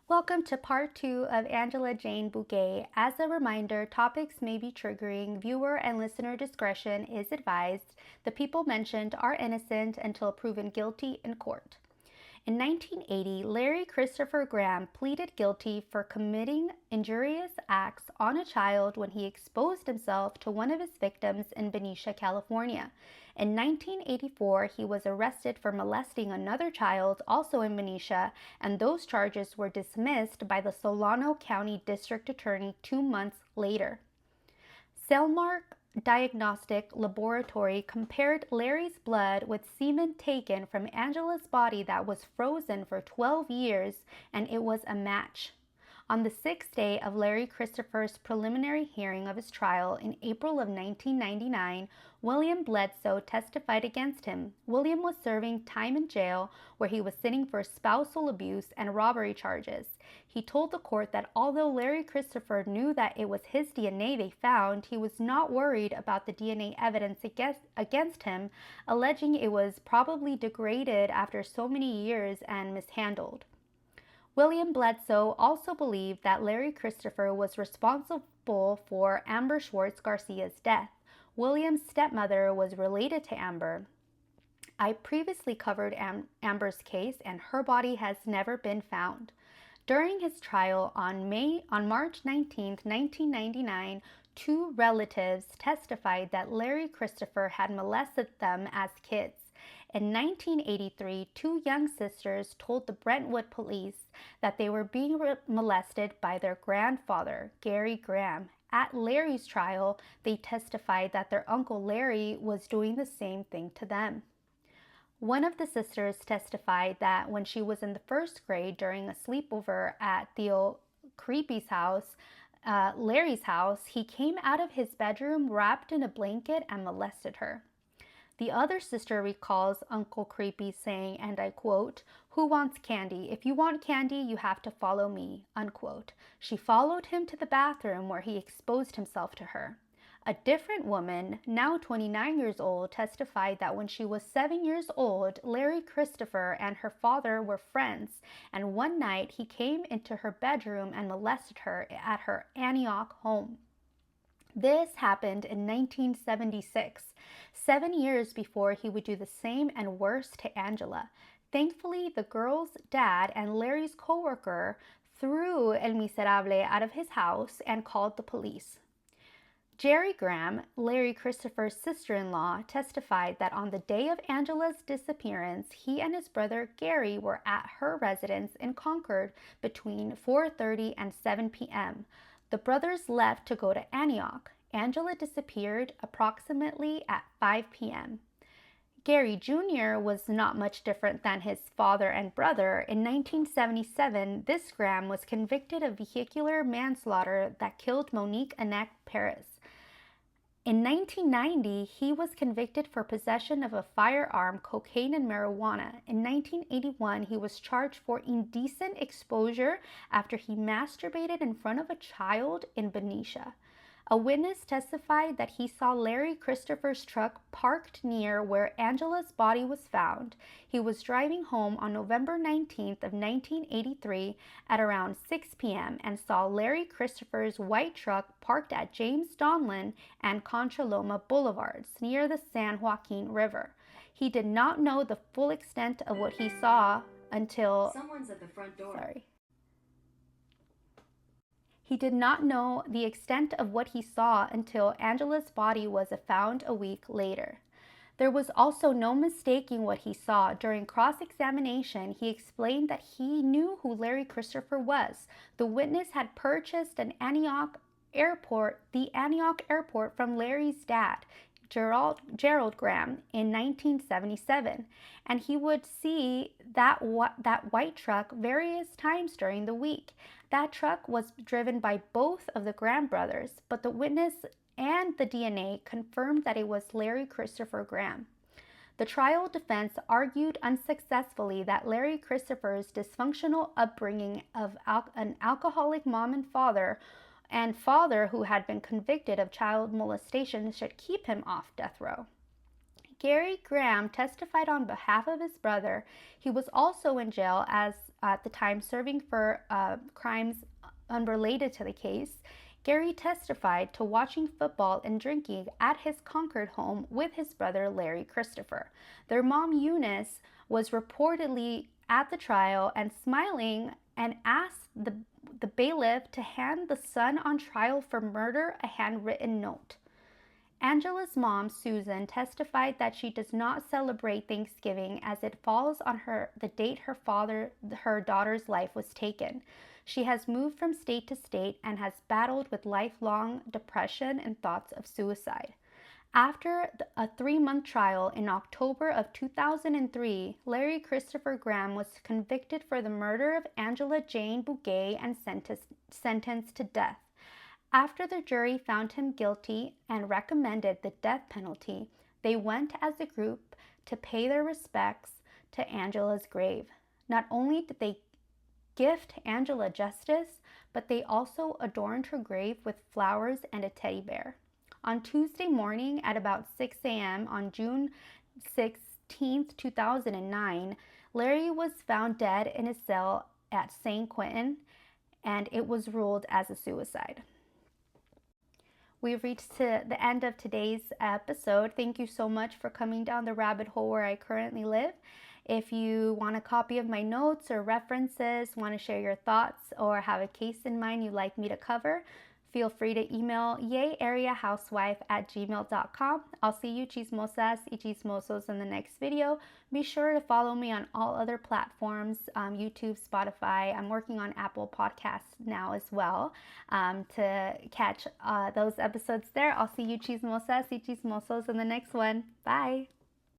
Welcome to part 2 of Angela Jane Bugay. As a reminder, topics may be triggering. Viewer and listener discretion is advised. The people mentioned are innocent until proven guilty in court. In 1980, Larry Christopher Graham pleaded guilty for committing injurious acts on a child when he exposed himself to one of his victims in Benicia, California. In 1984, he was arrested for molesting another child, also in Benicia, and those charges were dismissed by the Solano County District Attorney 2 months later. Cellmark Diagnostic Laboratory compared Larry's blood with semen taken from Angela's body that was frozen for 12 years, and it was a match. On the sixth day of Larry Christopher's preliminary hearing of his trial in April of 1999, William Bledsoe testified against him. William was serving time in jail where he was sitting for spousal abuse and robbery charges. He told the court that although Larry Christopher knew that it was his DNA they found, he was not worried about the DNA evidence against him, alleging it was probably degraded after so many years and mishandled. William Bledsoe also believed that Larry Christopher was responsible for Amber Schwartz Garcia's death. William's stepmother was related to Amber. I previously covered Amber's case, and her body has never been found. During his trial on March 19, 1999, two relatives testified that Larry Christopher had molested them as kids. In 1983, two young sisters told the Brentwood police that they were being molested by their grandfather, Gary Graham. At Larry's trial, they testified that their uncle Larry was doing the same thing to them. One of the sisters testified that when she was in the first grade during a sleepover at Theo Creepy's house, Larry's house, he came out of his bedroom wrapped in a blanket and molested her. The other sister recalls Uncle Creepy saying, and I quote, "Who wants candy? If you want candy, you have to follow me," unquote. She followed him to the bathroom where he exposed himself to her. A different woman, now 29 years old, testified that when she was 7 years old, Larry Christopher and her father were friends, and one night he came into her bedroom and molested her at her Antioch home. This happened in 1976, 7 years before he would do the same and worse to Angela. Thankfully, the girl's dad and Larry's coworker threw El Miserable out of his house and called the police. Jerry Graham, Larry Christopher's sister-in-law, testified that on the day of Angela's disappearance, he and his brother Gary were at her residence in Concord between 4:30 and 7 p.m. The brothers left to go to Antioch. Angela disappeared approximately at 5 p.m. Gary Jr. was not much different than his father and brother. In 1977, this Graham was convicted of vehicular manslaughter that killed Monique Annette Perez. In 1990, he was convicted for possession of a firearm, cocaine, and marijuana. In 1981, he was charged for indecent exposure after he masturbated in front of a child in Benicia. A witness testified that he saw Larry Christopher's truck parked near where Angela's body was found. He was driving home on November 19th of 1983 at around 6 p.m. and saw Larry Christopher's white truck parked at James Donlin and Concha Loma Boulevards near the San Joaquin River. He did not know the full extent of what he saw until Someone's at the front door. He did not know the extent of what he saw until Angela's body was found a week later. There was also no mistaking what he saw. During cross-examination, he explained that he knew who Larry Christopher was. The witness had purchased the Antioch airport from Larry's dad, Gerald Graham, in 1977, and he would see that white truck various times during the week. That truck was driven by both of the Graham brothers, but the witness and the DNA confirmed that it was Larry Christopher Graham. The trial defense argued unsuccessfully that Larry Christopher's dysfunctional upbringing of an alcoholic mom and father who had been convicted of child molestation should keep him off death row. Gary Graham testified on behalf of his brother. He was also in jail as at the time serving for crimes unrelated to the case, Gary testified to watching football and drinking at his Concord home with his brother Larry Christopher. Their mom Eunice was reportedly at the trial and smiling and asked the bailiff to hand the son on trial for murder a handwritten note. Angela's mom, Susan, testified that she does not celebrate Thanksgiving as it falls on the date her daughter's life was taken. She has moved from state to state and has battled with lifelong depression and thoughts of suicide. After a 3-month trial in October of 2003, Larry Christopher Graham was convicted for the murder of Angela Jane Bugay and sentenced to death. After the jury found him guilty and recommended the death penalty, they went as a group to pay their respects to Angela's grave. Not only did they gift Angela justice, but they also adorned her grave with flowers and a teddy bear. On Tuesday morning at about 6 a.m. on June 16, 2009, Larry was found dead in his cell at San Quentin, and it was ruled as a suicide. We've reached to the end of today's episode. Thank you so much for coming down the rabbit hole where I currently live. If you want a copy of my notes or references, want to share your thoughts, or have a case in mind you'd like me to cover, feel free to email yayareahousewife@gmail.com. I'll see you chismosas y chismosos in the next video. Be sure to follow me on all other platforms, YouTube, Spotify. I'm working on Apple Podcasts now as well, to catch those episodes there. I'll see you chismosas y chismosos in the next one. Bye.